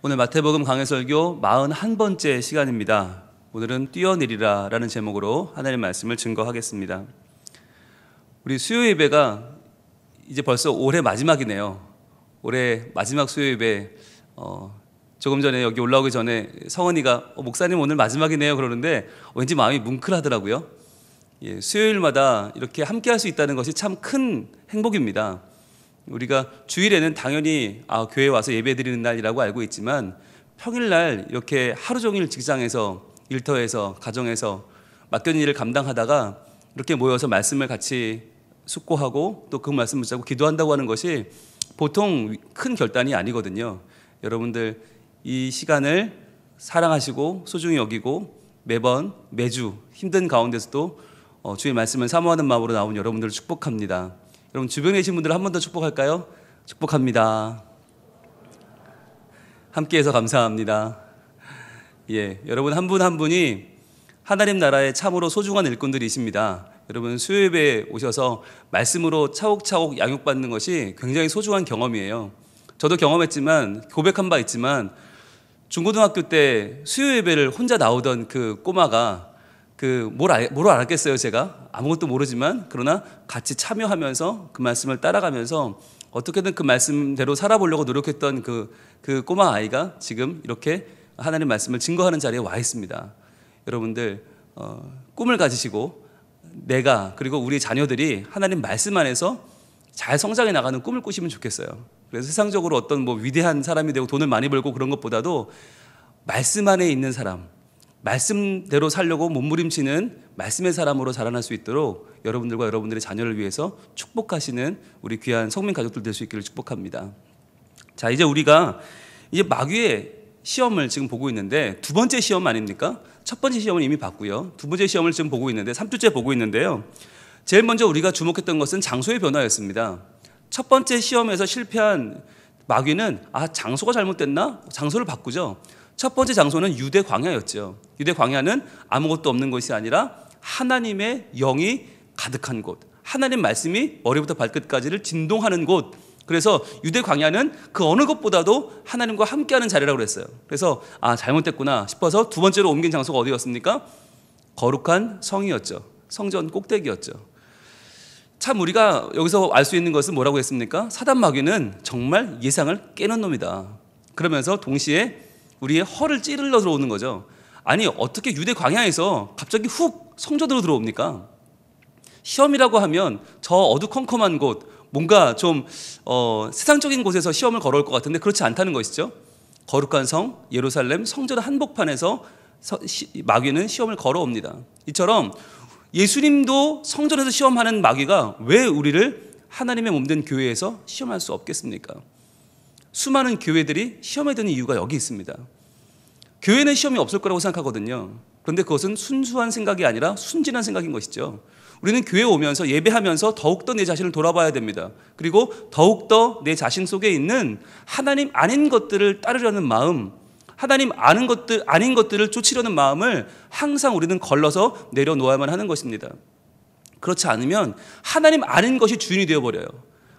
오늘 마태복음 강해설교 41번째 시간입니다. 오늘은 뛰어내리라 라는 제목으로 하나님의 말씀을 증거하겠습니다. 우리 수요 예배가 이제 벌써 올해 마지막이네요. 올해 마지막 수요 예배, 조금 전에 여기 올라오기 전에 성은이가 목사님 오늘 마지막이네요 그러는데 왠지 마음이 뭉클하더라고요. 수요일마다 이렇게 함께 할 수 있다는 것이 참 큰 행복입니다. 우리가 주일에는 당연히 교회에 와서 예배 드리는 날이라고 알고 있지만 평일날 이렇게 하루 종일 직장에서, 일터에서, 가정에서 맡겨진 일을 감당하다가 이렇게 모여서 말씀을 같이 숙고하고 또 그 말씀 붙잡고 기도한다고 하는 것이 보통 큰 결단이 아니거든요. 여러분들 이 시간을 사랑하시고 소중히 여기고 매주 힘든 가운데서도 주의 말씀을 사모하는 마음으로 나온 여러분들을 축복합니다. 여러분 주변에 계신 분들 한 번 더 축복할까요? 축복합니다. 함께해서 감사합니다. 여러분 한 분 한 분이 하나님 나라의 참으로 소중한 일꾼들이십니다. 여러분 수요예배에 오셔서 말씀으로 차곡차곡 양육받는 것이 굉장히 소중한 경험이에요. 저도 경험했지만 고백한 바 있지만 중고등학교 때 수요예배를 혼자 나오던 그 꼬마가 뭘 알았겠어요. 제가 아무것도 모르지만 그러나 같이 참여하면서 그 말씀을 따라가면서 어떻게든 그 말씀대로 살아보려고 노력했던 그 꼬마 아이가 지금 이렇게 하나님 말씀을 증거하는 자리에 와 있습니다. 여러분들 꿈을 가지시고 그리고 우리 자녀들이 하나님 말씀 안에서 잘 성장해 나가는 꿈을 꾸시면 좋겠어요. 그래서 세상적으로 어떤 위대한 사람이 되고 돈을 많이 벌고 그런 것보다도 말씀 안에 있는 사람, 말씀대로 살려고 몸부림치는 말씀의 사람으로 자라날 수 있도록 여러분들과 여러분들의 자녀를 위해서 축복하시는 우리 귀한 성민 가족들 될 수 있기를 축복합니다. 자, 이제 우리가 마귀의 시험을 지금 보고 있는데 두 번째 시험 아닙니까? 첫 번째 시험은 이미 봤고요. 두 번째 시험을 지금 보고 있는데 3주째 보고 있는데요. 제일 먼저 우리가 주목했던 것은 장소의 변화였습니다. 첫 번째 시험에서 실패한 마귀는 장소가 잘못됐나? 장소를 바꾸죠. 첫 번째 장소는 유대 광야였죠. 유대 광야는 아무것도 없는 것이 아니라 하나님의 영이 가득한 곳, 하나님 말씀이 머리부터 발끝까지를 진동하는 곳. 그래서 유대 광야는 그 어느 것보다도 하나님과 함께하는 자리라고 그랬어요. 그래서 잘못됐구나 싶어서 두 번째로 옮긴 장소가 어디였습니까? 거룩한 성이었죠. 성전 꼭대기였죠. 참 우리가 여기서 알 수 있는 것은 뭐라고 했습니까? 사단 마귀는 정말 예상을 깨는 놈이다. 그러면서 동시에 우리의 허를 찌르러 들어오는 거죠. 아니 어떻게 유대 광야에서 갑자기 훅 성전으로 들어옵니까? 시험이라고 하면 저 어두컴컴한 곳, 뭔가 좀 세상적인 곳에서 시험을 걸어올 것 같은데 그렇지 않다는 것이죠. 거룩한 성 예루살렘 성전 한복판에서 마귀는 시험을 걸어옵니다. 이처럼 예수님도 성전에서 시험하는 마귀가 왜 우리를 하나님의 몸된 교회에서 시험할 수 없겠습니까? 수많은 교회들이 시험에 드는 이유가 여기 있습니다. 교회는 시험이 없을 거라고 생각하거든요. 그런데 그것은 순수한 생각이 아니라 순진한 생각인 것이죠. 우리는 교회에 오면서 예배하면서 더욱더 내 자신을 돌아봐야 됩니다. 그리고 더욱더 내 자신 속에 있는 하나님 아닌 것들을 따르려는 마음, 하나님 아닌 것들을 쫓으려는 마음을 항상 우리는 걸러서 내려놓아야만 하는 것입니다. 그렇지 않으면 하나님 아닌 것이 주인이 되어버려요.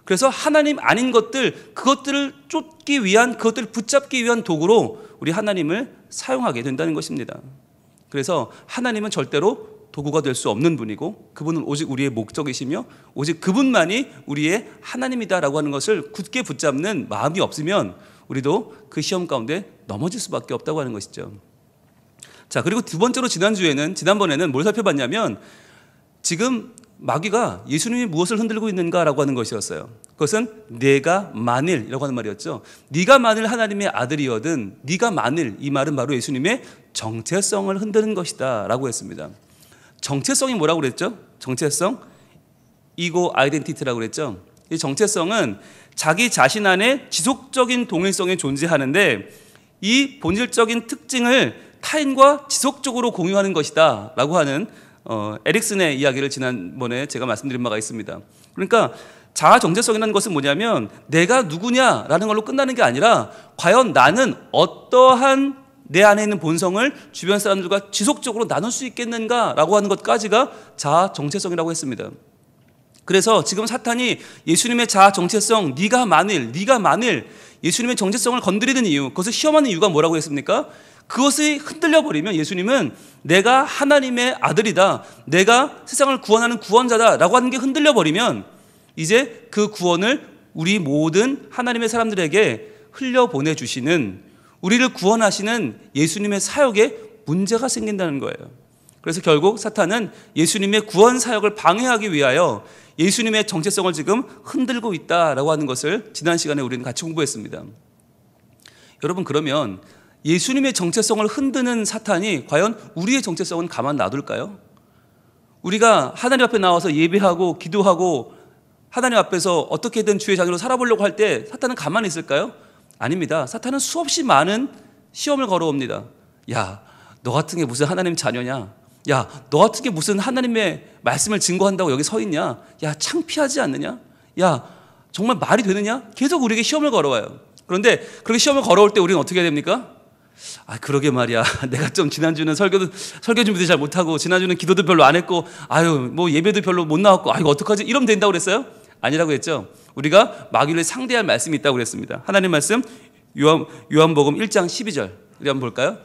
그래서 하나님 아닌 그것들을 쫓기 위한, 그것들을 붙잡기 위한 도구로 우리 하나님을 사용하게 된다는 것입니다. 그래서 하나님은 절대로 도구가 될 수 없는 분이고 그분은 오직 우리의 목적이시며 오직 그분만이 우리의 하나님이다라고 하는 것을 굳게 붙잡는 마음이 없으면 우리도 그 시험 가운데 넘어질 수밖에 없다고 하는 것이죠. 자, 그리고 두 번째로 지난번에는 뭘 살펴봤냐면 지금 마귀가 예수님이 무엇을 흔들고 있는가라고 하는 것이었어요. 그것은 네가 만일이라고 하는 말이었죠. 네가 만일 하나님의 아들이거든 네가 만일, 이 말은 바로 예수님의 정체성을 흔드는 것이다 라고 했습니다. 정체성이 뭐라고 그랬죠? 정체성, 이고 아이덴티티라고 그랬죠. 이 정체성은 자기 자신 안에 지속적인 동일성이 존재하는데 이 본질적인 특징을 타인과 지속적으로 공유하는 것이다 라고 하는 에릭슨의 이야기를 지난번에 제가 말씀드린 바가 있습니다. 그러니까 자아 정체성이라는 것은 뭐냐면 내가 누구냐라는 걸로 끝나는 게 아니라 과연 나는 어떠한 내 안에 있는 본성을 주변 사람들과 지속적으로 나눌 수 있겠는가라고 하는 것까지가 자아 정체성이라고 했습니다. 그래서 지금 사탄이 예수님의 자아 정체성, 네가 만일 예수님의 정체성을 건드리는 이유, 그것을 시험하는 이유가 뭐라고 했습니까? 그것이 흔들려 버리면 예수님은 내가 하나님의 아들이다, 내가 세상을 구원하는 구원자다라고 하는 게 흔들려 버리면 이제 그 구원을 우리 모든 하나님의 사람들에게 흘려보내 주시는, 우리를 구원하시는 예수님의 사역에 문제가 생긴다는 거예요. 그래서 결국 사탄은 예수님의 구원 사역을 방해하기 위하여 예수님의 정체성을 지금 흔들고 있다라고 하는 것을 지난 시간에 우리는 같이 공부했습니다. 여러분, 그러면 예수님의 정체성을 흔드는 사탄이 과연 우리의 정체성은 가만 놔둘까요? 우리가 하나님 앞에 나와서 예배하고 기도하고 하나님 앞에서 어떻게든 주의 자녀로 살아보려고 할 때 사탄은 가만히 있을까요? 아닙니다. 사탄은 수없이 많은 시험을 걸어옵니다. 야, 너 같은 게 무슨 하나님 자녀냐? 야, 너 같은 게 무슨 하나님의 말씀을 증거한다고 여기 서 있냐? 야, 창피하지 않느냐? 야, 정말 말이 되느냐? 계속 우리에게 시험을 걸어와요. 그런데 그렇게 시험을 걸어올 때 우리는 어떻게 해야 됩니까? 아, 그러게 말이야. 내가 좀 지난주는 설교 준비도 잘 못하고, 지난주는 기도도 별로 안 했고, 아유, 뭐 예배도 별로 못 나왔고, 아, 이거 어떡하지? 이러면 된다고 그랬어요? 아니라고 했죠. 우리가 마귀를 상대할 말씀이 있다고 그랬습니다. 하나님 말씀, 요한복음 1장 12절. 우리 한번 볼까요?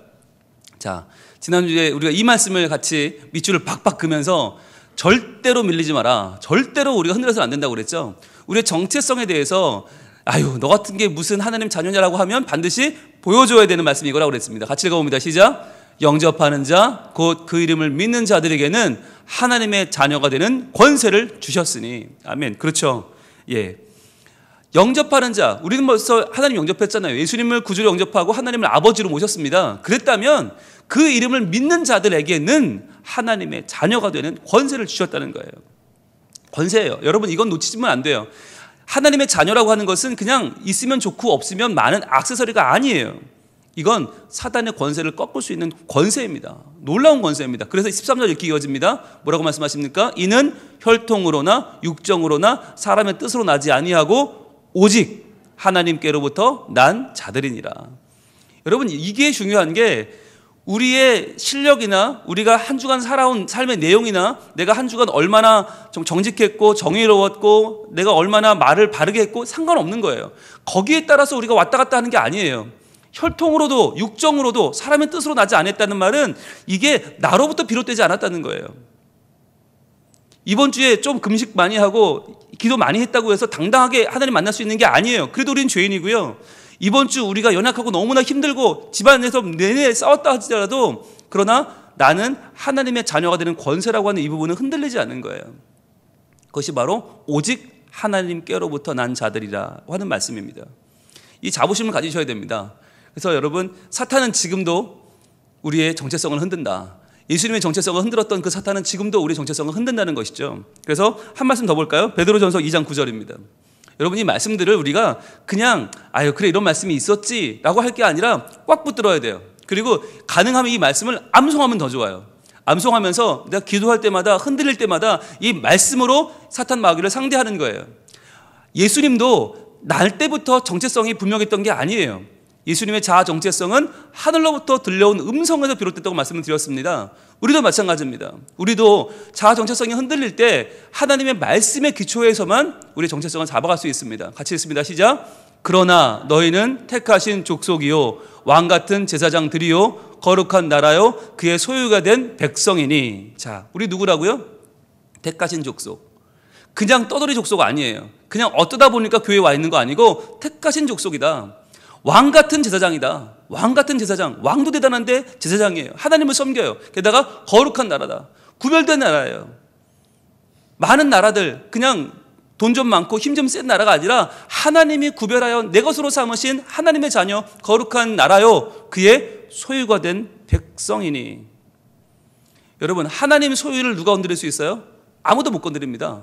자, 지난주에 우리가 이 말씀을 같이 밑줄을 박박 그면서 절대로 밀리지 마라, 절대로 우리가 흔들어서는 안 된다고 그랬죠. 우리의 정체성에 대해서 아유, 너 같은 게 무슨 하나님 자녀냐라고 하면 반드시 보여줘야 되는 말씀이 이거라고 그랬습니다. 같이 읽어봅니다. 시작. 영접하는 자, 곧 그 이름을 믿는 자들에게는 하나님의 자녀가 되는 권세를 주셨으니. 아멘. 그렇죠. 예. 영접하는 자, 우리는 벌써 하나님 영접했잖아요. 예수님을 구주로 영접하고 하나님을 아버지로 모셨습니다. 그랬다면 그 이름을 믿는 자들에게는 하나님의 자녀가 되는 권세를 주셨다는 거예요. 권세예요. 여러분, 이건 놓치시면 안 돼요. 하나님의 자녀라고 하는 것은 그냥 있으면 좋고 없으면 많은 액세서리가 아니에요. 이건 사단의 권세를 꺾을 수 있는 권세입니다. 놀라운 권세입니다. 그래서 13절 이렇게 이어집니다. 뭐라고 말씀하십니까? 이는 혈통으로나 육정으로나 사람의 뜻으로 나지 아니하고 오직 하나님께로부터 난 자들이니라. 여러분, 이게 중요한 게 우리의 실력이나 우리가 한 주간 살아온 삶의 내용이나 내가 한 주간 얼마나 좀 정직했고 정의로웠고 내가 얼마나 말을 바르게 했고 상관없는 거예요. 거기에 따라서 우리가 왔다 갔다 하는 게 아니에요. 혈통으로도 육정으로도 사람의 뜻으로 나지 않았다는 말은 이게 나로부터 비롯되지 않았다는 거예요. 이번 주에 좀 금식 많이 하고 기도 많이 했다고 해서 당당하게 하나님 만날 수 있는 게 아니에요. 그래도 우리는 죄인이고요. 이번 주 우리가 연약하고 너무나 힘들고 집안에서 내내 싸웠다 하더라도 그러나 나는 하나님의 자녀가 되는 권세라고 하는 이 부분은 흔들리지 않는 거예요. 그것이 바로 오직 하나님께로부터 난 자들이라고 하는 말씀입니다. 이 자부심을 가지셔야 됩니다. 그래서 여러분, 사탄은 지금도 우리의 정체성을 흔든다. 예수님의 정체성을 흔들었던 그 사탄은 지금도 우리의 정체성을 흔든다는 것이죠. 그래서 한 말씀 더 볼까요? 베드로전서 2장 9절입니다. 여러분, 이 말씀들을 우리가 그냥 아유 그래 이런 말씀이 있었지 라고 할 게 아니라 꽉 붙들어야 돼요. 그리고 가능하면 이 말씀을 암송하면 더 좋아요. 암송하면서 내가 기도할 때마다 흔들릴 때마다 이 말씀으로 사탄 마귀를 상대하는 거예요. 예수님도 날 때부터 정체성이 분명했던 게 아니에요. 예수님의 자아 정체성은 하늘로부터 들려온 음성에서 비롯됐다고 말씀을 드렸습니다. 우리도 마찬가지입니다. 우리도 자아 정체성이 흔들릴 때 하나님의 말씀의 기초에서만 우리의 정체성을 잡아갈 수 있습니다. 같이 읽습니다. 시작. 그러나 너희는 택하신 족속이요 왕같은 제사장들이요 거룩한 나라요 그의 소유가 된 백성이니. 자, 우리 누구라고요? 택하신 족속. 그냥 떠돌이 족속 아니에요. 그냥 어떠다 보니까 교회에 와 있는 거 아니고 택하신 족속이다. 왕같은 제사장이다. 왕같은 제사장. 왕도 대단한데 제사장이에요. 하나님을 섬겨요. 게다가 거룩한 나라다. 구별된 나라예요. 많은 나라들, 그냥 돈 좀 많고 힘 좀 센 나라가 아니라 하나님이 구별하여 내 것으로 삼으신 하나님의 자녀, 거룩한 나라요 그의 소유가 된 백성이니. 여러분, 하나님의 소유를 누가 건드릴 수 있어요? 아무도 못 건드립니다.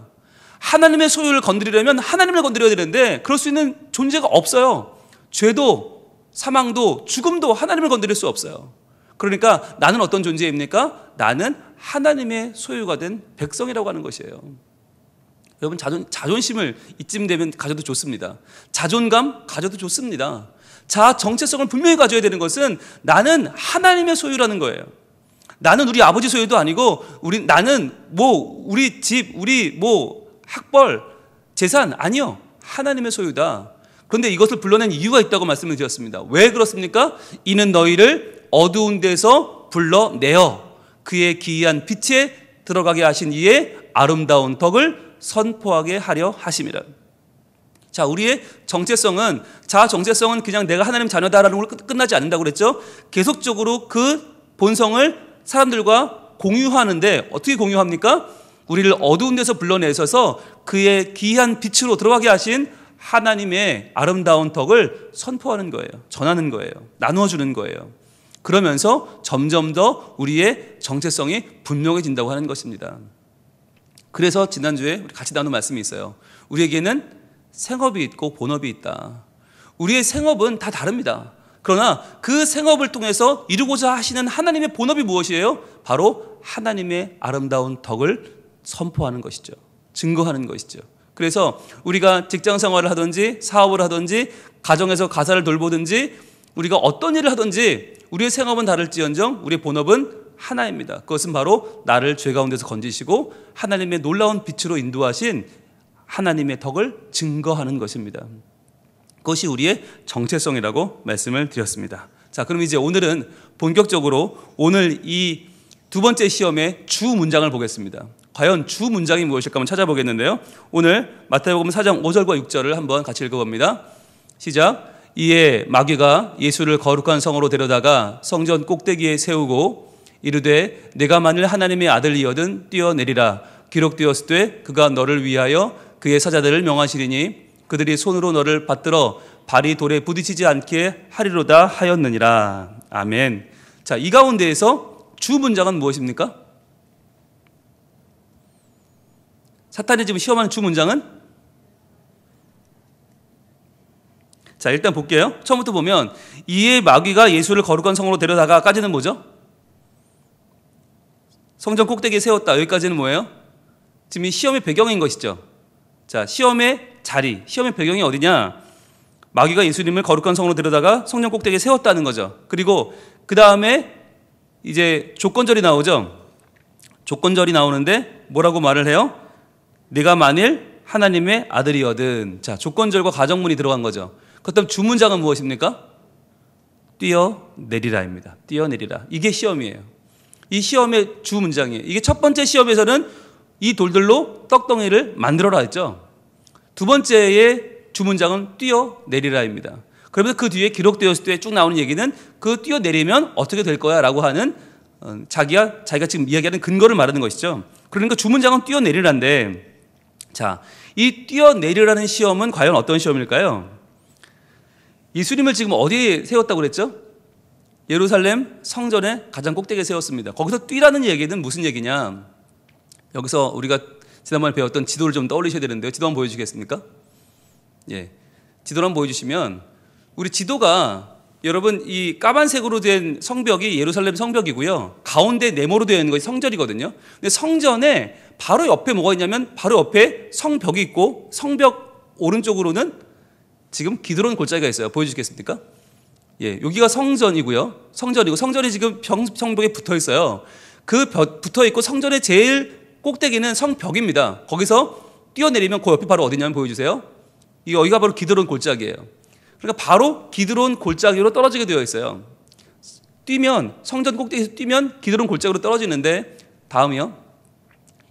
하나님의 소유를 건드리려면 하나님을 건드려야 되는데 그럴 수 있는 존재가 없어요. 죄도 사망도 죽음도 하나님을 건드릴 수 없어요. 그러니까 나는 어떤 존재입니까? 나는 하나님의 소유가 된 백성이라고 하는 것이에요. 여러분, 자존심을 이쯤 되면 가져도 좋습니다. 자존감 가져도 좋습니다. 자아 정체성을 분명히 가져야 되는 것은 나는 하나님의 소유라는 거예요. 나는 우리 아버지 소유도 아니고 나는 뭐 우리 집 우리 뭐 학벌, 재산 아니요. 하나님의 소유다. 그런데 이것을 불러낸 이유가 있다고 말씀을 드렸습니다. 왜 그렇습니까? 이는 너희를 어두운 데서 불러내어 그의 기이한 빛에 들어가게 하신 이의 아름다운 덕을 선포하게 하려 하심이라. 자, 우리의 정체성은, 자아 정체성은 그냥 내가 하나님 자녀다라는 걸로 끝나지 않는다고 그랬죠. 계속적으로 그 본성을 사람들과 공유하는데 어떻게 공유합니까? 우리를 어두운 데서 불러내셔서 그의 기이한 빛으로 들어가게 하신 하나님의 아름다운 덕을 선포하는 거예요. 전하는 거예요. 나누어주는 거예요. 그러면서 점점 더 우리의 정체성이 분명해진다고 하는 것입니다. 그래서 지난주에 우리 같이 나눈 말씀이 있어요. 우리에게는 생업이 있고 본업이 있다. 우리의 생업은 다 다릅니다. 그러나 그 생업을 통해서 이루고자 하시는 하나님의 본업이 무엇이에요? 바로 하나님의 아름다운 덕을 선포하는 것이죠. 증거하는 것이죠. 그래서 우리가 직장 생활을 하든지 사업을 하든지 가정에서 가사를 돌보든지 우리가 어떤 일을 하든지 우리의 생업은 다를지언정 우리의 본업은 하나입니다. 그것은 바로 나를 죄 가운데서 건지시고 하나님의 놀라운 빛으로 인도하신 하나님의 덕을 증거하는 것입니다. 그것이 우리의 정체성이라고 말씀을 드렸습니다. 자, 그럼 이제 오늘은 본격적으로 오늘 이 두 번째 시험의 주 문장을 보겠습니다. 과연 주 문장이 무엇일까 한번 찾아보겠는데요. 오늘 마태복음 4장 5절과 6절을 한번 같이 읽어봅니다. 시작. 이에 마귀가 예수를 거룩한 성으로 데려다가 성전 꼭대기에 세우고 이르되 내가 만일 하나님의 아들이거든 뛰어내리라. 기록되었으되 그가 너를 위하여 그의 사자들을 명하시리니 그들이 손으로 너를 받들어 발이 돌에 부딪히지 않게 하리로다 하였느니라. 아멘. 자, 이 가운데에서 주 문장은 무엇입니까? 사탄이 지금 시험하는 주 문장은? 자, 일단 볼게요. 처음부터 보면 이에 마귀가 예수를 거룩한 성으로 데려다가까지는 뭐죠? 성전 꼭대기에 세웠다. 여기까지는 뭐예요? 지금 이 시험의 배경인 것이죠. 자, 시험의 자리, 시험의 배경이 어디냐? 마귀가 예수님을 거룩한 성으로 데려다가 성전 꼭대기에 세웠다는 거죠. 그리고 그 다음에 이제 조건절이 나오죠. 조건절이 나오는데 뭐라고 말을 해요? 네가 만일 하나님의 아들이거든. 자, 조건절과 가정문이 들어간 거죠. 그렇다면 주문장은 무엇입니까? 뛰어내리라입니다. 뛰어내리라. 이게 시험이에요. 이 시험의 주문장이에요. 이게 첫 번째 시험에서는 이 돌들로 떡덩이를 만들어라 했죠. 두 번째의 주문장은 뛰어내리라입니다. 그러면서 그 뒤에 기록되었을 때 쭉 나오는 얘기는 그 뛰어내리면 어떻게 될 거야 라고 하는 자기가 지금 이야기하는 근거를 말하는 것이죠. 그러니까 주문장은 뛰어내리라인데, 자, 이 뛰어내리라는 시험은 과연 어떤 시험일까요? 예수님을 지금 어디에 세웠다고 그랬죠? 예루살렘 성전의 가장 꼭대기에 세웠습니다. 거기서 뛰라는 얘기는 무슨 얘기냐? 여기서 우리가 지난번에 배웠던 지도를 좀 떠올리셔야 되는데요. 지도 한번 보여주시겠습니까? 예, 지도를 한번 보여주시면 우리 지도가 여러분 이 까만색으로 된 성벽이 예루살렘 성벽이고요. 가운데 네모로 되어 있는 것이 성전이거든요. 근데 성전에 바로 옆에 뭐가 있냐면 바로 옆에 성벽이 있고 성벽 오른쪽으로는 지금 기드론 골짜기가 있어요. 보여주시겠습니까? 예, 여기가 성전이고요. 성전이고 성전이 지금 성벽에 붙어 있어요. 그 붙어 있고 성전의 제일 꼭대기는 성벽입니다. 거기서 뛰어내리면 그 옆이 바로 어디냐면 보여주세요. 여기가 바로 기드론 골짜기예요. 그러니까 바로 기드론 골짜기로 떨어지게 되어 있어요. 뛰면 성전 꼭대기에서 뛰면 기드론 골짜기로 떨어지는데 다음이요.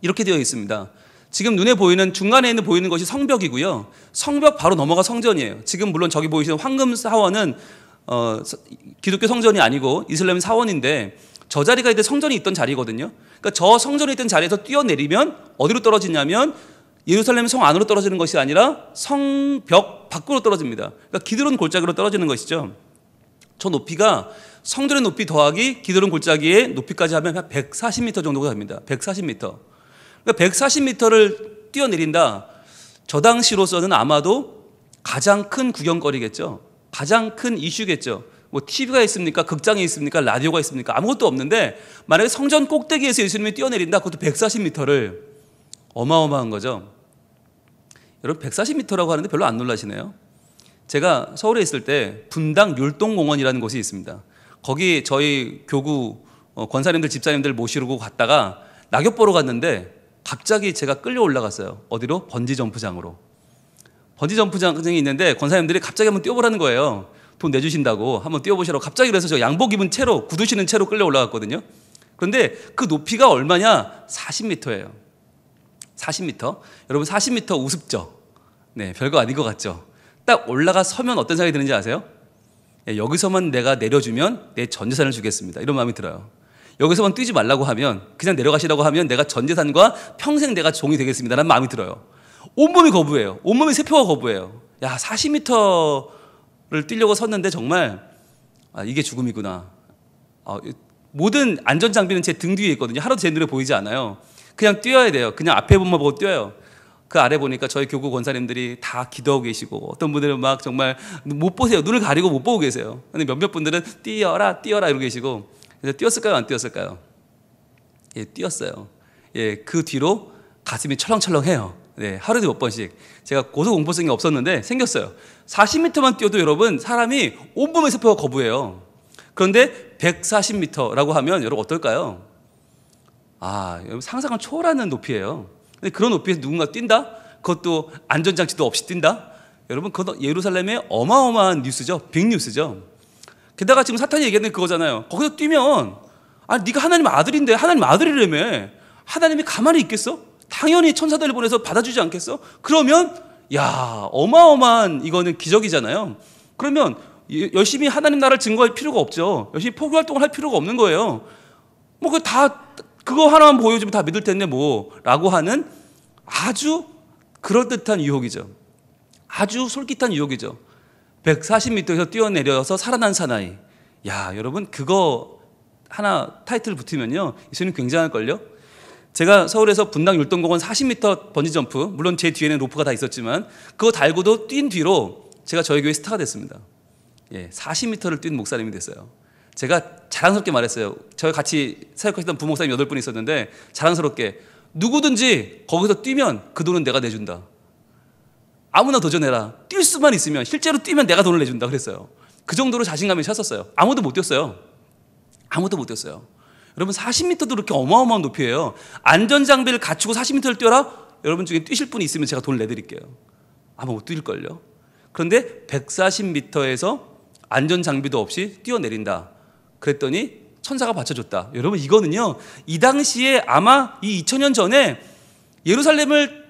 이렇게 되어 있습니다. 지금 눈에 보이는 중간에 보이는 것이 성벽이고요. 성벽 바로 넘어가 성전이에요. 지금 물론 저기 보이시는 황금 사원은 기독교 성전이 아니고 이슬람 사원인데 저 자리가 이때 성전이 있던 자리거든요. 그러니까 저 성전이 있던 자리에서 뛰어내리면 어디로 떨어지냐면 예루살렘 성 안으로 떨어지는 것이 아니라 성벽 밖으로 떨어집니다. 그러니까 기드론 골짜기로 떨어지는 것이죠. 저 높이가 성전의 높이 더하기 기드론 골짜기의 높이까지 하면 한 140m 정도가 됩니다. 140m. 그러니까 140m를 뛰어내린다. 저 당시로서는 아마도 가장 큰 구경거리겠죠. 가장 큰 이슈겠죠. 뭐 TV가 있습니까? 극장이 있습니까? 라디오가 있습니까? 아무것도 없는데 만약에 성전 꼭대기에서 예수님이 뛰어내린다. 그것도 140m를 어마어마한 거죠. 여러분 140m라고 하는데 별로 안 놀라시네요. 제가 서울에 있을 때 분당 율동공원이라는 곳이 있습니다. 거기 저희 교구 권사님들 집사님들 모시고 갔다가 낙엽 보러 갔는데 갑자기 제가 끌려 올라갔어요. 어디로? 번지 점프장으로. 번지 점프장이 있는데 권사님들이 갑자기 한번 뛰어보라는 거예요. 돈 내주신다고 한번 뛰어보시라고. 갑자기 그래서 저 양복 입은 채로, 구두 신은 채로 끌려 올라갔거든요. 그런데 그 높이가 얼마냐? 40m예요. 40m. 여러분 40m 우습죠? 네, 별거 아닌 것 같죠? 딱 올라가 서면 어떤 생각이 드는지 아세요? 여기서만 내가 내려주면 내 전 재산을 주겠습니다. 이런 마음이 들어요. 여기서만 뛰지 말라고 하면, 그냥 내려가시라고 하면 내가 전 재산과 평생 내가 종이 되겠습니다라는 마음이 들어요. 온몸이 거부해요. 온몸이 세포가 거부해요. 야, 40m를 뛰려고 섰는데 정말 이게 죽음이구나. 모든 안전장비는 제 등 뒤에 있거든요. 하나도 제 눈에 보이지 않아요. 그냥 뛰어야 돼요. 그냥 앞에 분만 보고 뛰어요. 그 아래 보니까 저희 교구 권사님들이 다 기도하고 계시고, 어떤 분들은 막 정말 못 보세요. 눈을 가리고 못 보고 계세요. 근데 몇몇 분들은 뛰어라 뛰어라 이러고 계시고. 그래서 뛰었을까요? 안 뛰었을까요? 예, 뛰었어요. 예, 그 뒤로 가슴이 철렁철렁해요. 네, 하루에 몇 번씩. 제가 고소공포증이 없었는데 생겼어요. 40m만 뛰어도 여러분 사람이 온몸의 세포가 거부해요. 그런데 140m라고 하면 여러분 어떨까요? 여러분 상상을 초월하는 높이예요. 근데 그런 높이에서 누군가 뛴다? 그것도 안전장치도 없이 뛴다? 여러분 그건 예루살렘의 어마어마한 뉴스죠. 빅뉴스죠. 게다가 지금 사탄이 얘기하는 게 그거잖아요. 거기서 뛰면 네가 하나님 아들인데, 하나님 아들이라며 하나님이 가만히 있겠어? 당연히 천사들을 보내서 받아주지 않겠어? 그러면 어마어마한 이거는 기적이잖아요. 그러면 열심히 하나님 나라를 증거할 필요가 없죠. 열심히 포교 활동을 할 필요가 없는 거예요. 그거 하나만 보여주면 다 믿을 텐데 라고 하는 아주 그럴듯한 유혹이죠. 아주 솔깃한 유혹이죠. 140m에서 뛰어내려서 살아난 사나이. 여러분 그거 하나 타이틀 붙으면요, 예수님 굉장할걸요? 제가 서울에서 분당 율동공원 40m 번지점프, 물론 제 뒤에는 로프가 다 있었지만 그거 달고도 뛴 뒤로 제가 저희 교회 스타가 됐습니다. 40m를 뛴 목사님이 됐어요. 제가 자랑스럽게 말했어요. 저희 같이 사역하시던 부목사님 8분 있었는데 자랑스럽게, 누구든지 거기서 뛰면 그 돈은 내가 내준다. 아무나 도전해라. 뛸 수만 있으면, 실제로 뛰면 내가 돈을 내준다 그랬어요. 그 정도로 자신감이 찼었어요. 아무도 못 뛰었어요. 여러분 40m도 그렇게 어마어마한 높이예요. 안전장비를 갖추고 40m를 뛰어라? 여러분 중에 뛰실 분이 있으면 제가 돈을 내드릴게요. 아마 못 뛸걸요. 그런데 140m에서 안전장비도 없이 뛰어내린다. 그랬더니 천사가 받쳐줬다. 여러분 이거는요, 이 당시에 아마 이 2000년 전에 예루살렘을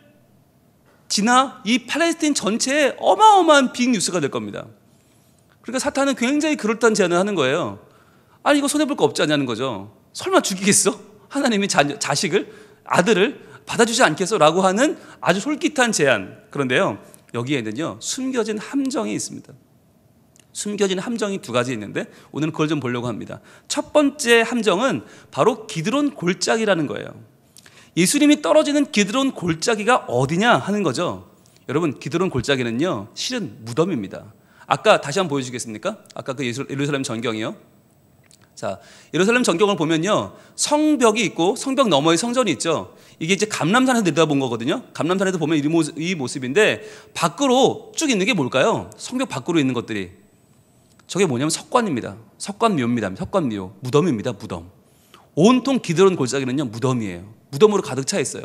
지나 이 팔레스타인 전체에 어마어마한 빅뉴스가 될 겁니다. 그러니까 사탄은 굉장히 그럴듯한 제안을 하는 거예요. 이거 손해볼 거 없지 않냐는 거죠. 설마 죽이겠어? 하나님이 자식을, 아들을 받아주지 않겠어? 라고 하는 아주 솔깃한 제안. 그런데요, 여기에는요 숨겨진 함정이 있습니다. 숨겨진 함정이 두 가지 있는데 오늘은 그걸 좀 보려고 합니다. 첫 번째 함정은 바로 기드론 골짜기라는 거예요. 예수님이 떨어지는 기드론 골짜기가 어디냐 하는 거죠. 여러분 기드론 골짜기는요 실은 무덤입니다. 아까 다시 한번 보여주시겠습니까? 아까 그 예루살렘 전경이요. 자, 예루살렘 전경을 보면요, 성벽이 있고 성벽 너머에 성전이 있죠. 이게 이제 감람산에서 내려다본 거거든요. 감람산에서 보면 이 모습인데 밖으로 쭉 있는 게 뭘까요? 성벽 밖으로 있는 것들이, 저게 뭐냐면 석관입니다. 석관묘입니다. 석관묘, 무덤입니다. 무덤. 온통 기드론 골짜기는요 무덤이에요. 무덤으로 가득 차 있어요.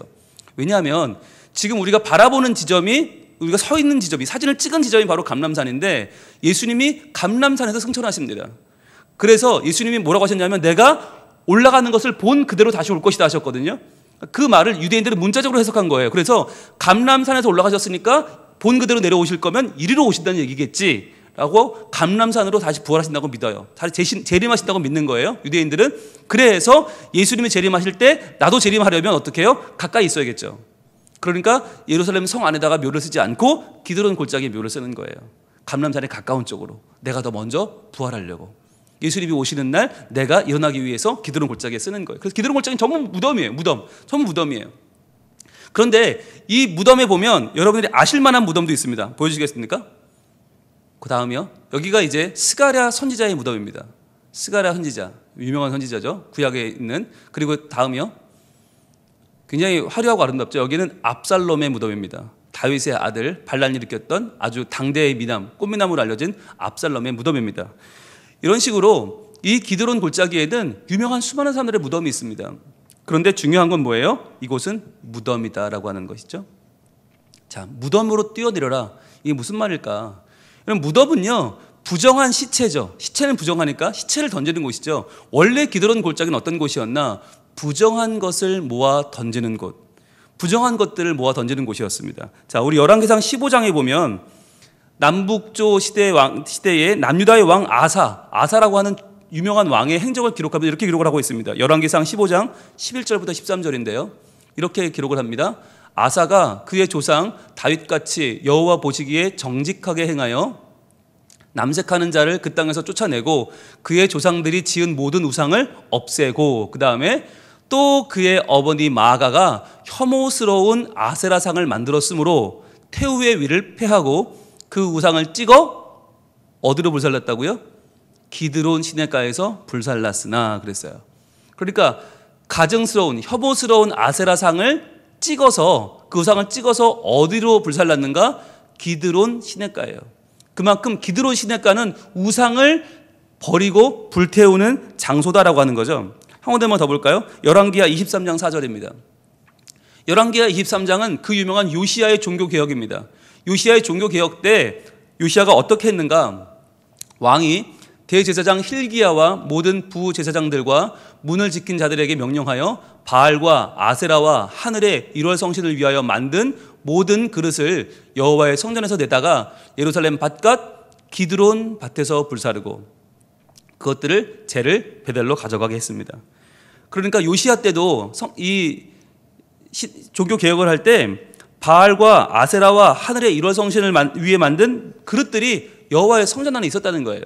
왜냐하면 지금 우리가 바라보는 지점이, 우리가 서 있는 지점이, 사진을 찍은 지점이 바로 감람산인데 예수님이 감람산에서 승천하십니다. 그래서 예수님이 뭐라고 하셨냐면 내가 올라가는 것을 본 그대로 다시 올 것이다 하셨거든요. 그 말을 유대인들은 문자적으로 해석한 거예요. 그래서 감람산에서 올라가셨으니까 본 그대로 내려오실 거면 이리로 오신다는 얘기겠지 라고 감람산으로 다시 부활하신다고 믿어요. 다시 재림하신다고 믿는 거예요, 유대인들은. 그래서 예수님이 재림하실 때 나도 재림하려면 어떻게 해요? 가까이 있어야겠죠. 그러니까 예루살렘 성 안에다가 묘를 쓰지 않고 기드론 골짜기에 묘를 쓰는 거예요. 감람산에 가까운 쪽으로 내가 더 먼저 부활하려고. 예수님이 오시는 날 내가 일어나기 위해서 기드론 골짜기에 쓰는 거예요. 그래서 기드론 골짜기는 전부 무덤이에요. 무덤. 전부 무덤이에요. 그런데 이 무덤에 보면 여러분들이 아실 만한 무덤도 있습니다. 보여주시겠습니까? 그 다음이요. 여기가 이제 스가랴 선지자의 무덤입니다. 스가랴 선지자, 유명한 선지자죠. 구약에 있는. 그리고 다음이요. 굉장히 화려하고 아름답죠. 여기는 압살롬의 무덤입니다. 다윗의 아들, 반란을 일으켰던 아주 당대의 미남, 꽃미남으로 알려진 압살롬의 무덤입니다. 이런 식으로 이 기드론 골짜기에는 유명한 수많은 사람들의 무덤이 있습니다. 그런데 중요한 건 뭐예요? 이곳은 무덤이다라고 하는 것이죠. 자, 무덤으로 뛰어내려라. 이게 무슨 말일까? 그럼 무덤은요, 부정한 시체죠. 시체는 부정하니까 시체를 던지는 곳이죠. 원래 기드론 골짜기는 어떤 곳이었나? 부정한 것을 모아 던지는 곳. 부정한 것들을 모아 던지는 곳이었습니다. 자, 우리 열왕기상 15장에 보면 남북조 시대의 남유다의 왕 아사라고 하는 유명한 왕의 행적을 기록하면 이렇게 기록을 하고 있습니다. 열왕기상 15장 11절부터 13절인데요. 이렇게 기록을 합니다. 아사가 그의 조상 다윗같이 여호와 보시기에 정직하게 행하여 남색하는 자를 그 땅에서 쫓아내고 그의 조상들이 지은 모든 우상을 없애고, 그 다음에 또 그의 어머니 마아가가 혐오스러운 아세라상을 만들었으므로 태우의 위를 패하고 그 우상을 찍어 어디로 불살랐다고요? 기드론 시내가에서 불살랐으나 그랬어요. 그러니까 가증스러운 혐오스러운 아세라상을 찍어서, 그 우상을 찍어서 어디로 불살랐는가? 기드론 시내가예요. 그만큼 기드론 시내가는 우상을 버리고 불태우는 장소다라고 하는 거죠. 한 군데만 더 볼까요? 열왕기하 23장 4절입니다. 열왕기하 23장은 그 유명한 요시야의 종교개혁입니다. 요시야의 종교개혁 때 요시야가 어떻게 했는가? 왕이 대제사장 힐기야와 모든 부제사장들과 문을 지킨 자들에게 명령하여 바알과 아세라와 하늘의 일월 성신을 위하여 만든 모든 그릇을 여호와의 성전에서 내다가 예루살렘 바깥 기드론 밭에서 불사르고 그것들을 재를 베델로 가져가게 했습니다. 그러니까 요시야 때도 이 종교 개혁을 할 때 바알과 아세라와 하늘의 일월 성신을 위해 만든 그릇들이 여호와의 성전 안에 있었다는 거예요.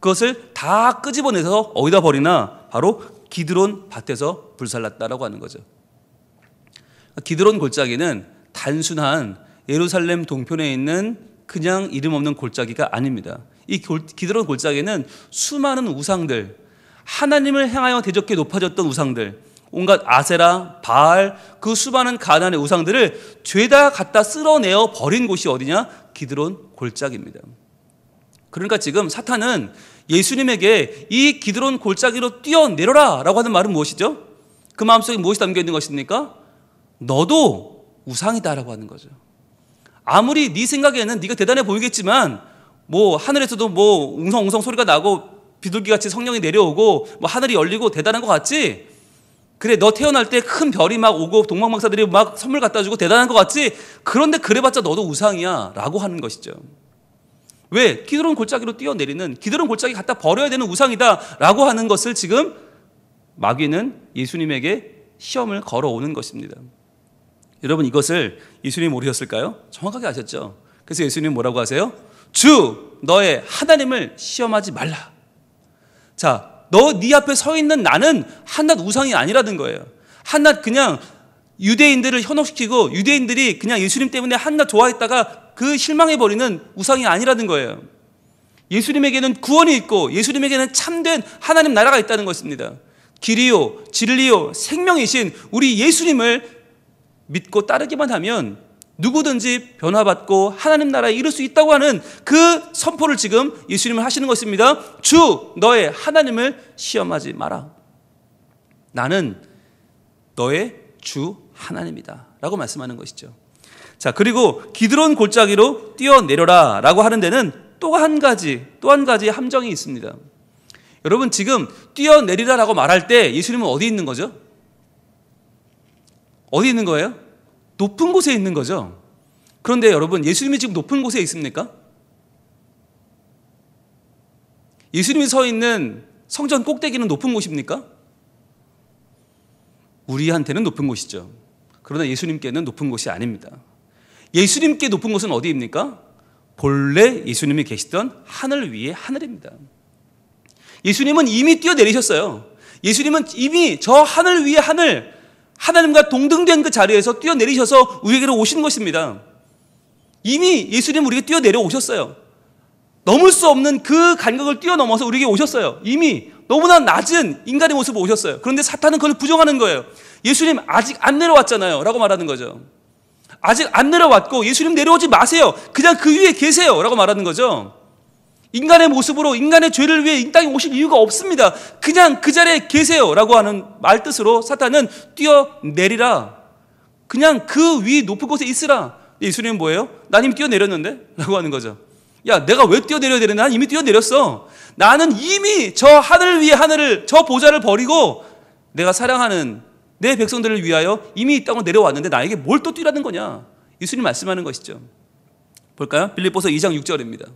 그것을 다 끄집어내서 어디다 버리나? 바로 기드론 밭에서 불살랐다라고 하는 거죠. 기드론 골짜기는 단순한 예루살렘 동편에 있는 그냥 이름 없는 골짜기가 아닙니다. 이 기드론 골짜기는 수많은 우상들, 하나님을 향하여 대적해 높아졌던 우상들, 온갖 아세라, 바알, 그 수많은 가나안의 우상들을 죄다 갖다 쓸어내어 버린 곳이 어디냐? 기드론 골짜기입니다. 그러니까 지금 사탄은 예수님에게 이 기드론 골짜기로 뛰어내려라 라고 하는 말은 무엇이죠? 그 마음속에 무엇이 담겨 있는 것입니까? 너도 우상이다라고 하는 거죠. 아무리 네 생각에는 네가 대단해 보이겠지만 뭐 하늘에서도 뭐 웅성웅성 소리가 나고 비둘기같이 성령이 내려오고 뭐 하늘이 열리고 대단한 것 같지? 그래, 너 태어날 때 큰 별이 막 오고 동방박사들이 막 선물 갖다 주고 대단한 것 같지? 그런데 그래봤자 너도 우상이야 라고 하는 것이죠. 왜? 기드론 골짜기로 뛰어내리는, 기드론 골짜기 갖다 버려야 되는 우상이다 라고 하는 것을 지금 마귀는 예수님에게 시험을 걸어오는 것입니다. 여러분, 이것을 예수님이 모르셨을까요? 정확하게 아셨죠? 그래서 예수님은 뭐라고 하세요? 주 너의 하나님을 시험하지 말라. 자, 네 앞에 서 있는 나는 한낱 우상이 아니라는 거예요. 한낱 그냥 유대인들을 현혹시키고 유대인들이 그냥 예수님 때문에 한낱 좋아했다가 그 실망해버리는 우상이 아니라는 거예요. 예수님에게는 구원이 있고 예수님에게는 참된 하나님 나라가 있다는 것입니다. 길이요 진리요 생명이신 우리 예수님을 믿고 따르기만 하면 누구든지 변화받고 하나님 나라에 이룰 수 있다고 하는 그 선포를 지금 예수님은 하시는 것입니다. 주 너의 하나님을 시험하지 마라. 나는 너의 주 하나님이다 라고 말씀하는 것이죠. 자, 그리고 기드론 골짜기로 뛰어내려라 라고 하는 데는 또 한 가지 함정이 있습니다. 여러분, 지금 뛰어내리라 라고 말할 때 예수님은 어디 있는 거죠? 어디 있는 거예요? 높은 곳에 있는 거죠. 그런데 여러분, 예수님이 지금 높은 곳에 있습니까? 예수님이 서 있는 성전 꼭대기는 높은 곳입니까? 우리한테는 높은 곳이죠. 그러나 예수님께는 높은 곳이 아닙니다. 예수님께 높은 곳은 어디입니까? 본래 예수님이 계시던 하늘 위의 하늘입니다. 예수님은 이미 뛰어내리셨어요. 예수님은 이미 저 하늘 위의 하늘, 하나님과 동등된 그 자리에서 뛰어내리셔서 우리에게로 오신 것입니다. 이미 예수님은 우리에게 뛰어내려 오셨어요. 넘을 수 없는 그 간격을 뛰어넘어서 우리에게 오셨어요. 이미 너무나 낮은 인간의 모습으로 오셨어요. 그런데 사탄은 그걸 부정하는 거예요. 예수님 아직 안 내려왔잖아요 라고 말하는 거죠. 아직 안 내려왔고 예수님 내려오지 마세요. 그냥 그 위에 계세요 라고 말하는 거죠. 인간의 모습으로 인간의 죄를 위해 이 땅에 오실 이유가 없습니다. 그냥 그 자리에 계세요라고 하는 말 뜻으로 사탄은 뛰어내리라. 그냥 그 위 높은 곳에 있으라. 예수님은 뭐예요? 난 이미 뛰어내렸는데? 라고 하는 거죠. 야, 내가 왜 뛰어내려야 되는데? 난 이미 뛰어내렸어. 나는 이미 저 하늘 위에 하늘을, 저 보좌를 버리고 내가 사랑하는 내 백성들을 위하여 이미 이 땅으로 내려왔는데 나에게 뭘 또 뛰라는 거냐? 예수님 말씀하는 것이죠. 볼까요? 빌립보서 2장 6절입니다.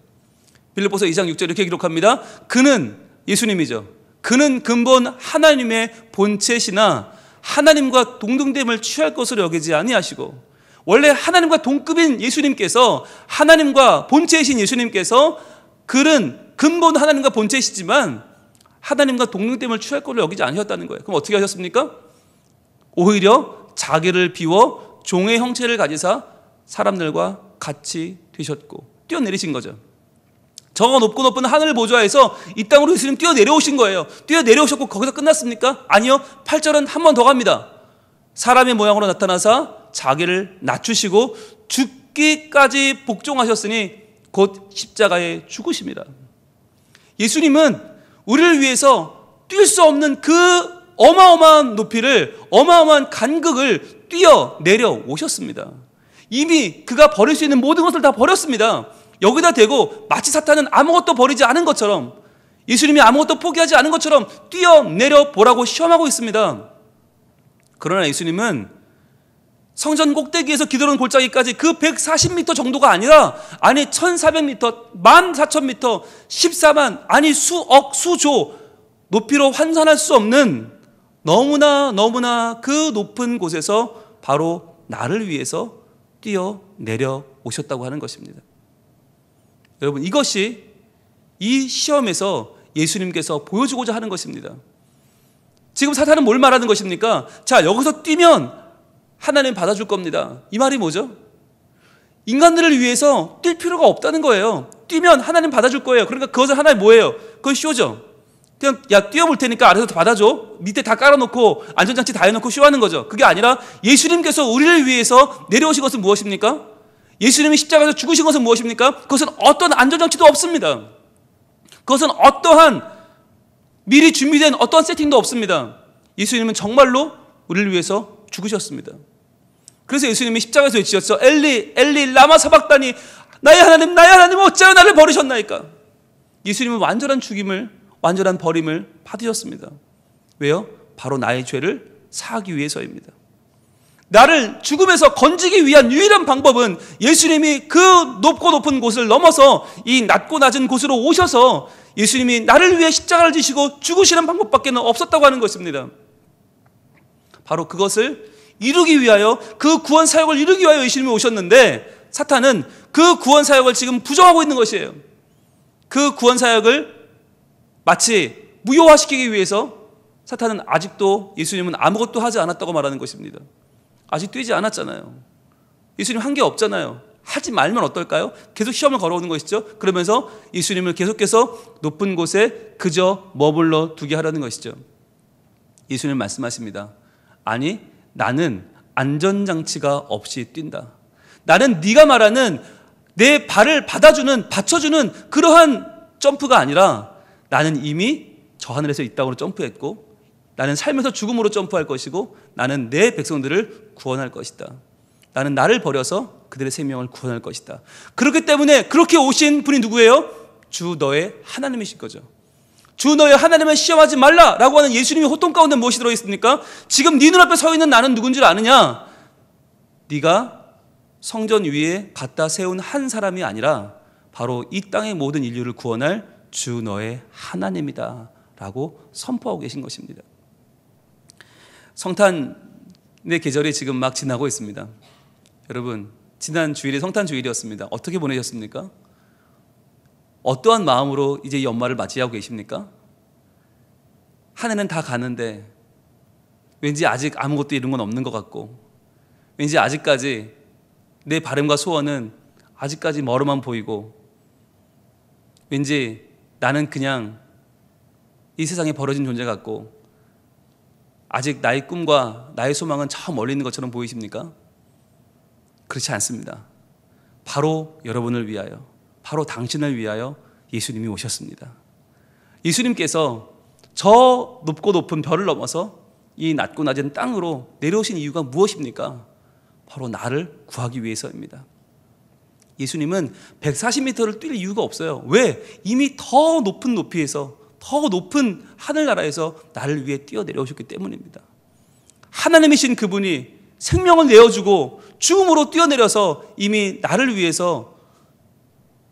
빌립보서 2장 6절 이렇게 기록합니다. 그는, 예수님이죠. 그는 근본 하나님의 본체시나 하나님과 동등됨을 취할 것으로 여기지 아니하시고, 원래 하나님과 동급인 예수님께서, 하나님과 본체이신 예수님께서 그는 근본 하나님과 본체이시지만 하나님과 동등됨을 취할 것으로 여기지 아니셨다는 거예요. 그럼 어떻게 하셨습니까? 오히려 자기를 비워 종의 형체를 가지사 사람들과 같이 되셨고 뛰어내리신 거죠. 저 높고 높은 하늘 보좌에서 이 땅으로 예수님 뛰어내려오신 거예요. 뛰어내려오셨고 거기서 끝났습니까? 아니요. 8절은 한 번 더 갑니다. 사람의 모양으로 나타나사 자기를 낮추시고 죽기까지 복종하셨으니 곧 십자가에 죽으심이라. 예수님은 우리를 위해서 뛸 수 없는 그 어마어마한 높이를, 어마어마한 간극을 뛰어내려 오셨습니다. 이미 그가 버릴 수 있는 모든 것을 다 버렸습니다. 여기다 대고 마치 사탄은 아무것도 버리지 않은 것처럼, 예수님이 아무것도 포기하지 않은 것처럼 뛰어내려 보라고 시험하고 있습니다. 그러나 예수님은 성전 꼭대기에서 기도하는 골짜기까지 그 140m 정도가 아니라, 아니 1400m, 14,000m, 14만, 아니 수억, 수조 높이로 환산할 수 없는 너무나 그 높은 곳에서 바로 나를 위해서 뛰어내려 오셨다고 하는 것입니다. 여러분, 이것이 이 시험에서 예수님께서 보여주고자 하는 것입니다. 지금 사탄은 뭘 말하는 것입니까? 자, 여기서 뛰면 하나님 받아줄 겁니다. 이 말이 뭐죠? 인간들을 위해서 뛸 필요가 없다는 거예요. 뛰면 하나님 받아줄 거예요. 그러니까 그것은 하나의 뭐예요? 그건 쇼죠. 그냥 야, 뛰어볼 테니까 아래서 받아줘. 밑에 다 깔아놓고 안전장치 다 해놓고 쇼하는 거죠. 그게 아니라 예수님께서 우리를 위해서 내려오신 것은 무엇입니까? 예수님이 십자가에서 죽으신 것은 무엇입니까? 그것은 어떤 안전장치도 없습니다. 그것은 어떠한 미리 준비된 어떤 세팅도 없습니다. 예수님은 정말로 우리를 위해서 죽으셨습니다. 그래서 예수님이 십자가에서 외치셨죠. 엘리 엘리 라마 사박다니, 나의 하나님 어찌하여 나를 버리셨나이까. 예수님은 완전한 죽임을, 완전한 버림을 받으셨습니다. 왜요? 바로 나의 죄를 사하기 위해서입니다. 나를 죽음에서 건지기 위한 유일한 방법은 예수님이 그 높고 높은 곳을 넘어서 이 낮고 낮은 곳으로 오셔서 예수님이 나를 위해 십자가를 지시고 죽으시는 방법밖에 없었다고 하는 것입니다. 바로 그것을 이루기 위하여, 그 구원 사역을 이루기 위하여 예수님이 오셨는데, 사탄은 그 구원 사역을 지금 부정하고 있는 것이에요. 그 구원 사역을 마치 무효화시키기 위해서 사탄은 아직도 예수님은 아무것도 하지 않았다고 말하는 것입니다. 아직 뛰지 않았잖아요. 예수님 한 게 없잖아요. 하지 말면 어떨까요? 계속 시험을 걸어오는 것이죠. 그러면서 예수님을 계속해서 높은 곳에 그저 머물러 두게 하라는 것이죠. 예수님 말씀하십니다. 아니, 나는 안전장치가 없이 뛴다. 나는 네가 말하는 내 발을 받쳐주는 그러한 점프가 아니라, 나는 이미 저 하늘에서 이 땅으로 점프했고, 나는 살면서 죽음으로 점프할 것이고, 나는 내 백성들을 구원할 것이다. 나는 나를 버려서 그들의 생명을 구원할 것이다. 그렇기 때문에 그렇게 오신 분이 누구예요? 주 너의 하나님이신 거죠. 주 너의 하나님을 시험하지 말라라고 하는 예수님의 호통 가운데 무엇이 들어있습니까? 지금 네 눈앞에 서 있는 나는 누군 줄 아느냐? 네가 성전 위에 갖다 세운 한 사람이 아니라 바로 이 땅의 모든 인류를 구원할 주 너의 하나님이다 라고 선포하고 계신 것입니다. 성탄의 계절이 지금 막 지나고 있습니다. 여러분, 지난 주일이 성탄 주일이었습니다. 어떻게 보내셨습니까? 어떠한 마음으로 이제 연말을 맞이하고 계십니까? 한 해는 다 가는데 왠지 아직 아무것도 이룬 건 없는 것 같고, 왠지 아직까지 내 바람과 소원은 아직까지 멀어만 보이고, 왠지 나는 그냥 이 세상에 버려진 존재 같고, 아직 나의 꿈과 나의 소망은 저 멀리 있는 것처럼 보이십니까? 그렇지 않습니다. 바로 여러분을 위하여, 바로 당신을 위하여 예수님이 오셨습니다. 예수님께서 저 높고 높은 별을 넘어서 이 낮고 낮은 땅으로 내려오신 이유가 무엇입니까? 바로 나를 구하기 위해서입니다. 예수님은 140m를 뛸 이유가 없어요. 왜? 이미 더 높은 높이에서, 더 높은 하늘나라에서 나를 위해 뛰어내려오셨기 때문입니다. 하나님이신 그분이 생명을 내어주고 죽음으로 뛰어내려서 이미 나를 위해서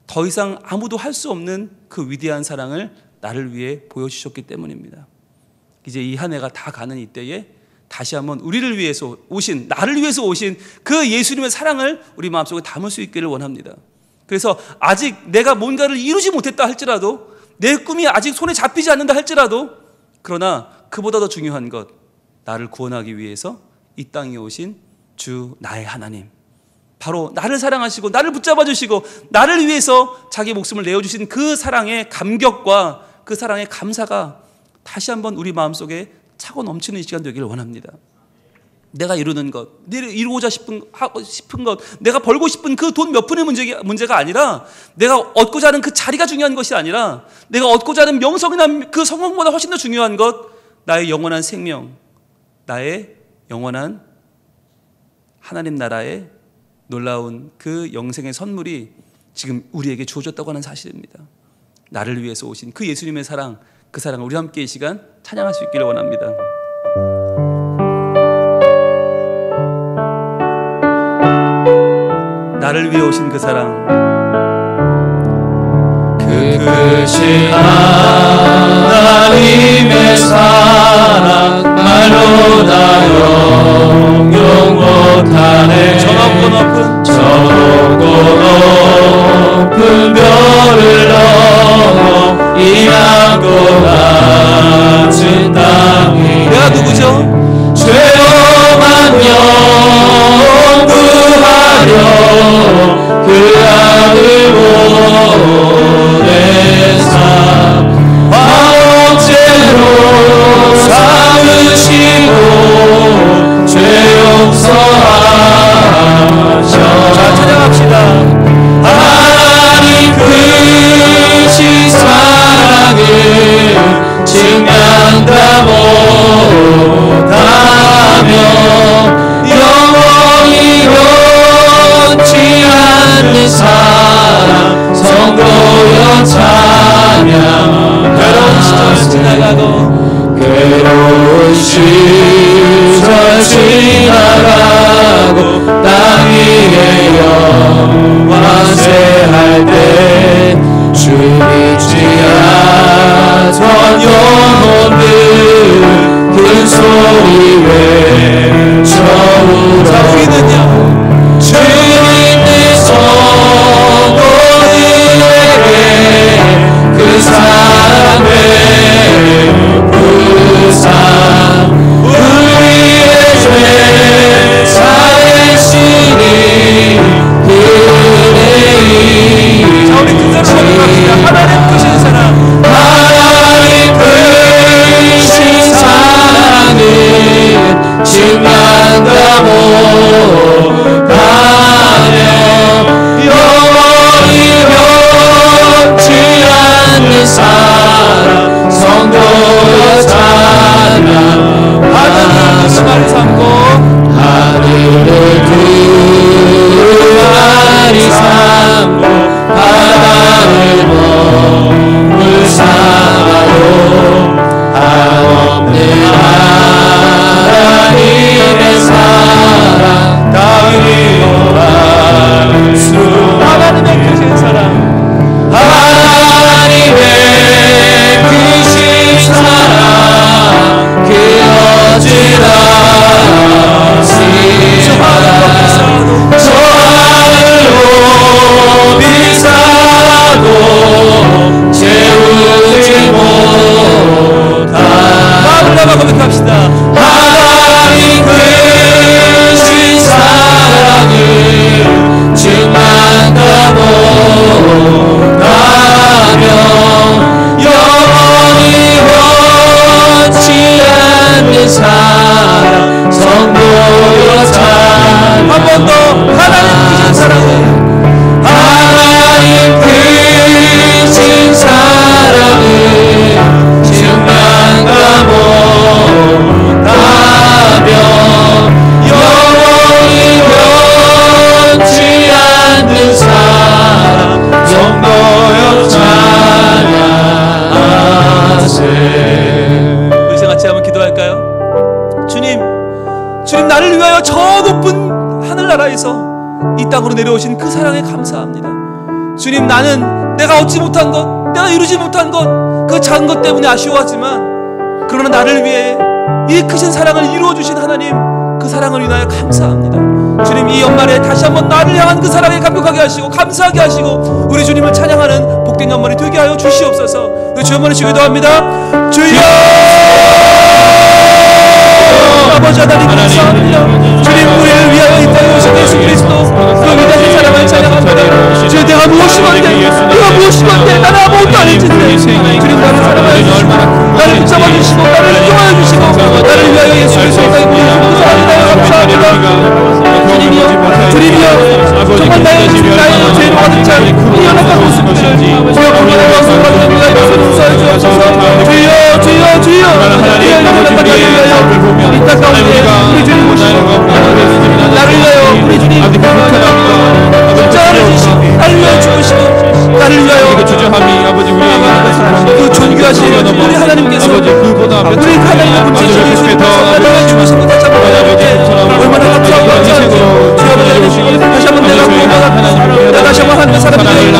더 이상 아무도 할 수 없는 그 위대한 사랑을 나를 위해 보여주셨기 때문입니다. 이제 이 한 해가 다 가는 이때에 다시 한번 우리를 위해서 오신, 나를 위해서 오신 그 예수님의 사랑을 우리 마음속에 담을 수 있기를 원합니다. 그래서 아직 내가 뭔가를 이루지 못했다 할지라도, 내 꿈이 아직 손에 잡히지 않는다 할지라도, 그러나 그보다 더 중요한 것, 나를 구원하기 위해서 이 땅에 오신 주 나의 하나님, 바로 나를 사랑하시고 나를 붙잡아 주시고 나를 위해서 자기 목숨을 내어주신 그 사랑의 감격과 그 사랑의 감사가 다시 한번 우리 마음속에 차고 넘치는 이 시간 되기를 원합니다. 내가 이루는 것, 내가 이루고자 하고 싶은 것, 내가 벌고 싶은 그 돈 몇 푼의 문제가 아니라, 내가 얻고자 하는 그 자리가 중요한 것이 아니라, 내가 얻고자 하는 명성이나 그 성공보다 훨씬 더 중요한 것, 나의 영원한 생명, 나의 영원한 하나님 나라의 놀라운 그 영생의 선물이 지금 우리에게 주어졌다고 하는 사실입니다. 나를 위해서 오신 그 예수님의 사랑, 그 사랑을 우리 함께 이 시간 찬양할 수 있기를 원합니다. 나를 위해 오신 그 사랑, 그 크신 하나님의 사랑 말로 다 영영 못하네. 저 높고 높은 별을 넘어 이 낮고 낮은 땅에 내가 누구죠? 죄om한 영 구하려 그 아들 보내사 화옥제로 삼으시고 죄 용서하셔. 자, 찬양합시다. 하나님 크신 사랑을 증명다 못하며 영원히 변치 않는 사랑 성도여 찬양. 괴로운 시절 지나가고, 괴로운 시절 지나가고 땅 위에 영화세할 때 주 믿지 않던 영혼들 큰 소리 외쳐우라. 우리는요, 주님의 성도들에게 그 사랑의 부상 우리의 죄 사하시니 그네이. 자, 우리 큰 사랑 고백합시다. 하나님 크신 사랑, 하나님 크신 사랑을 증명한다 위하여 저 높은 하늘나라에서 이 땅으로 내려오신 그 사랑에 감사합니다. 주님, 나는 내가 얻지 못한 것, 내가 이루지 못한 것, 그 작은 것 때문에 아쉬워하지만 그러나 나를 위해 이 크신 사랑을 이루어주신 하나님, 그 사랑을 인하여 감사합니다. 주님, 이 연말에 다시 한번 나를 향한 그 사랑에 감격하게 하시고 감사하게 하시고 우리 주님을 찬양하는 복된 연말이 되게 하여 주시옵소서. 우리 주 한번 주기도 합니다. 주여! 아버지 하나님 감사합니다. 주님, 우리를 위하여 이 땅에 오신 예수 그리스도 그 위대한 사랑을 찬양합니다. 주여, 내가 무엇이건데, 내가 무엇이건데, 나는 아무것도 아닌데 주님, 나를 사랑하여 주시고 나를 붙잡아 주시고 나를 인도하여 주시고 나를 위하여 예수 그리스도 이 땅에 보내주신 그 사랑에 대하여 감사합니다. 주님이여, 정말 나의 죄로 가득 찬 이 연약한 모습들을 주여 불만한 것을 가지고 내가 용서하여 주옵소서. 주여, 주여, 주여, 주여, 이 땅 가운데 우리 주님 오시고 나를 위하여 우리 주님 십자가를 지시고 나를 위하여 죽으시고 나를 위하여 그 존귀하신 우리 하나님께서 우리 하나님의 본체이신 예수님께서 나를 위하여 죽으신 것 다시 한번 얼마나 감사하고 감사한지 주여, 다시 한번 내가 구원받았고 내가 다시 한번 하나님의 사람이 되었고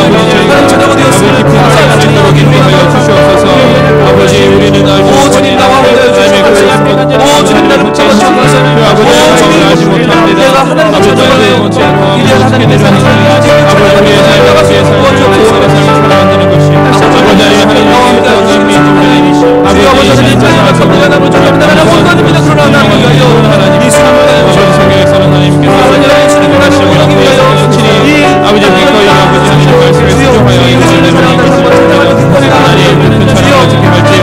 하나님 자녀가 되었으니 감사하는 주님을 위하여 주시옵소서. 아버지, 우리는 알지 오 주님, 나와 함께 주시옵소서. 오 주님, 나를 붙잡아 주옵소서. 오 주님, 내가 하나님의 자녀가 되어 이래야 하나님의 사랑을 아버지의 삶을 만드는 것이 아버지 하나님 나와 함께 하시옵소서. 주여, 아버지 하나님 찬양합니다. 나는 주님입니다. 나는 아무것도 아닙니다. 그러나 하나님 위하여 이 수능을 아버지 성경에서는 하나님께서 주님을 다시 하나님 위하여 아버지 기꺼이 아버지 하나님 말씀에 순종하여 이것을 내려놓는 것을 하나님 그 찬양을 어떻게 할지요.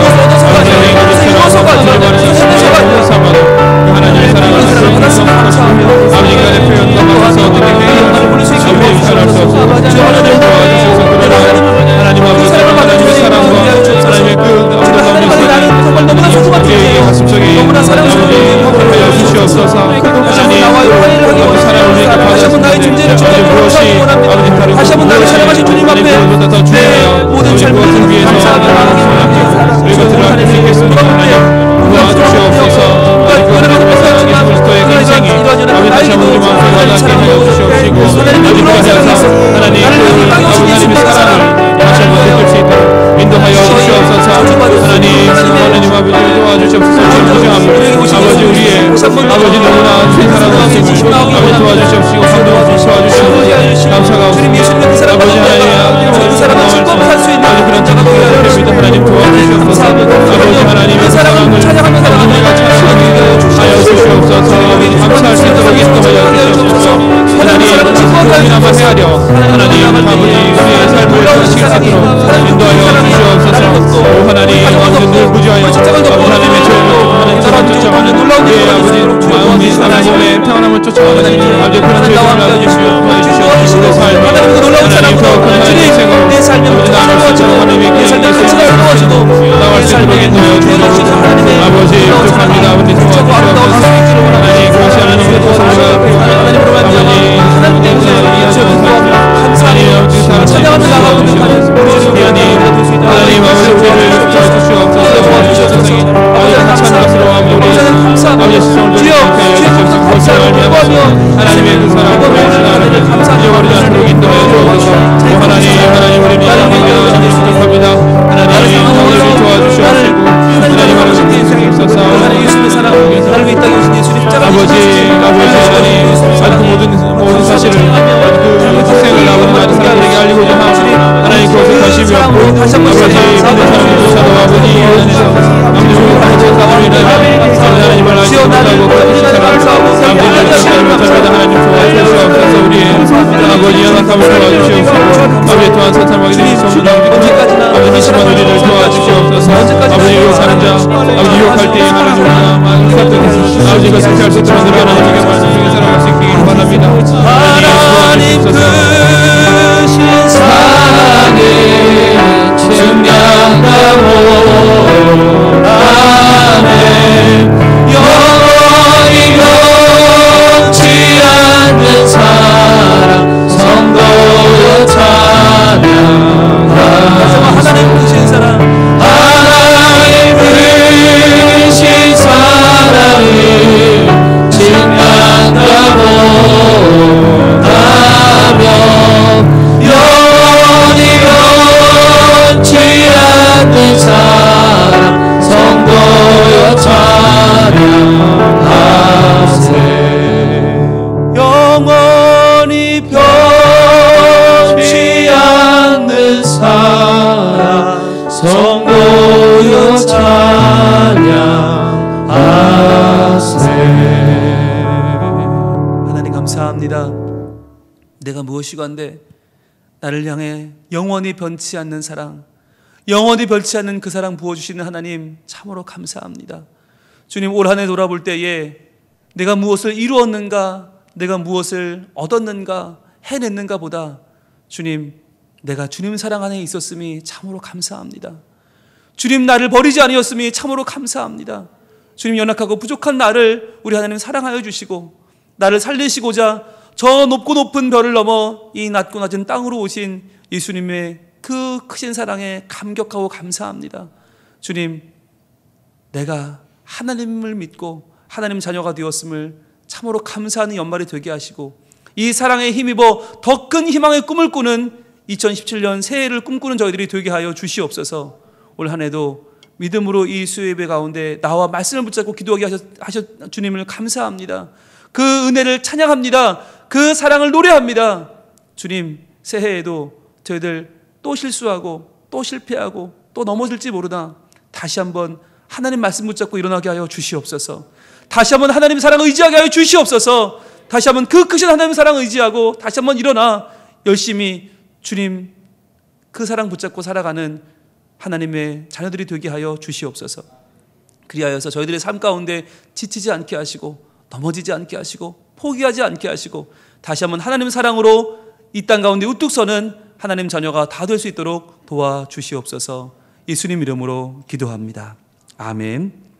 하나님의 사랑을 아버지가 내 표현과 맞춰서 어떻게 아버지의 사랑을 수 없어 하나님 도와주셔서 하나님 아버지 하나님의 사랑과 하나님의 그 우리의 가슴속에 너무나 사랑하여 주시옵소서. 하나님 아버지 사랑을 내게 받으셨는데 아버지 무엇이 아버지 다른 다시 한번 나를 사랑하신 주님 앞에 무엇보다 더 중요해요. 모든 무엇을 위해서 우리가 들어갈 수 있겠습니까? 하나님 도와주시옵소서. 예수 그리스도의 그 희생이 아버지 다시 한번 우리 마음속에 와닿게 하여 주시옵시고 아버지 그러하여서 하나님 아버지의 사랑을 다시 한번 느낄 수 있도록 인도하여 주시옵소서. 하나님 아버지 도와주시옵소서. 아버지 우리의 아버지 너무나 큰 사랑하시고 아버지 도와주시옵시고 도와주시고 감사가 없습니다. 아버지 하나님 아버지 그런 자가 되어야 됩니다. 하나님 도와주시옵소서. 아버지 하나님의 사랑을 찬양하며 하여 주시옵소서. 감사할 수 있도록 인도하여 주시옵소서. 하나님 그나마 헤아려 하나님 아버지 우리의 삶을 사실 수 있도록 인도하여 주시옵소서. 하나님 아버지 늘 무지하여 아버지 하나님의 죄를 하나님 쫓아가는 놀라운 예 아버지 하나님의 평안함을 쫓아가는 아버지 그런 죄를 도와주시옵소서. 우리의 삶이 하나님 더 큰 희생으로 내 삶을 나아갈 수 있도록 하나님의 삶을 도와주고 나아갈 수 있도록 인도하여 주시옵소서. 아버지 부족합니다. 아버지 도와주시옵소서. 하나님 그것이 하나님의 뜻을 찬양하며 나가고 있는 하나님 아버지 우리를 도와주시옵소서. 아버지 하찮은 것으로 아버지 시선을 돌리게 주시옵소서. 그것을 알며 하나님의 그 사랑을 잊어버리지 않도록 인도하여 주옵소서. 하나님 우리는 이방인에게 부족합니다. 하나님 우리를 도와주시옵시고 하나님 하나님 있어서 하나님 예수님의 사랑 나를 위해 땅에 오신 예수님 아버지 하나님 그 모든 사실을 그 학생을 아버지 많은 사람들에게 알리고자 하나님 그것을 관심이 없고 아버지 모든 사람을 쫓아도 아버지 아버지 우리 천사들을 인하여 하나님을 알지 못하고 그것이 사랑하고 남들을 쫓아가지 못합니다. 하나님 도와주시옵소서. 우리의 아버지 연약함을 도와주시옵소서. 아버지 또한 사탄 마귀들이 소문을 아버지 심한 우리를 도와주시옵소서. 아버지 유혹하는 자 아버지 유혹할 때에 하나님 아버지 그것을 피할 수 있도록 하나님의 말씀 중에 살아갈 수 있기를 바랍니다. 하나님 크신 사랑의 증명하고 아멘 영원히 변치 않는 사랑 성도여 찬양하라 하나님 크신 사랑 하나님 크신 사랑을 증명하고 감사합니다. 내가 무엇이건데 나를 향해 영원히 변치 않는 사랑, 영원히 변치 않는 그 사랑 부어주시는 하나님 참으로 감사합니다. 주님, 올 한 해 돌아볼 때에 내가 무엇을 이루었는가, 내가 무엇을 얻었는가, 해냈는가 보다 주님, 내가 주님 사랑 안에 있었음이 참으로 감사합니다. 주님, 나를 버리지 아니었음이 참으로 감사합니다. 주님, 연약하고 부족한 나를 우리 하나님 사랑하여 주시고 나를 살리시고자 저 높고 높은 별을 넘어 이 낮고 낮은 땅으로 오신 예수님의 그 크신 사랑에 감격하고 감사합니다. 주님, 내가 하나님을 믿고 하나님 자녀가 되었음을 참으로 감사하는 연말이 되게 하시고 이 사랑에 힘입어 더 큰 희망의 꿈을 꾸는 2017년 새해를 꿈꾸는 저희들이 되게 하여 주시옵소서. 올 한 해도 믿음으로 이 수요예배 가운데 나와 말씀을 붙잡고 기도하게 하셨 주님을 감사합니다. 그 은혜를 찬양합니다. 그 사랑을 노래합니다. 주님, 새해에도 저희들 또 실수하고 또 실패하고 또 넘어질지 모르나 다시 한번 하나님 말씀 붙잡고 일어나게 하여 주시옵소서. 다시 한번 하나님 사랑을 의지하게 하여 주시옵소서. 다시 한번 그 크신 하나님 사랑을 의지하고 다시 한번 일어나 열심히 주님 그 사랑 붙잡고 살아가는 하나님의 자녀들이 되게 하여 주시옵소서. 그리하여서 저희들의 삶 가운데 지치지 않게 하시고 넘어지지 않게 하시고 포기하지 않게 하시고 다시 한번 하나님 사랑으로 이 땅 가운데 우뚝 서는 하나님 자녀가 다 될 수 있도록 도와주시옵소서. 예수님 이름으로 기도합니다. 아멘.